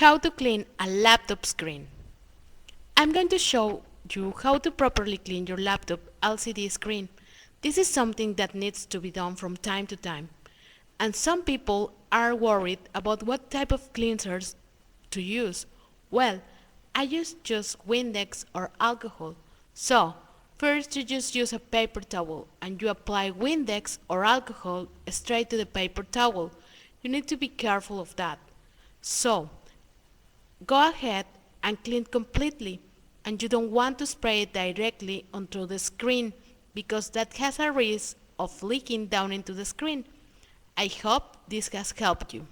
How to clean a laptop screen. I'm going to show you how to properly clean your laptop LCD screen. This is something that needs to be done from time to time. And some people are worried about what type of cleansers to use. Well, I use just Windex or alcohol. So, first you just use a paper towel and you apply Windex or alcohol straight to the paper towel. You need to be careful of that. So, go ahead and clean completely, and you don't want to spray it directly onto the screen because that has a risk of leaking down into the screen. I hope this has helped you.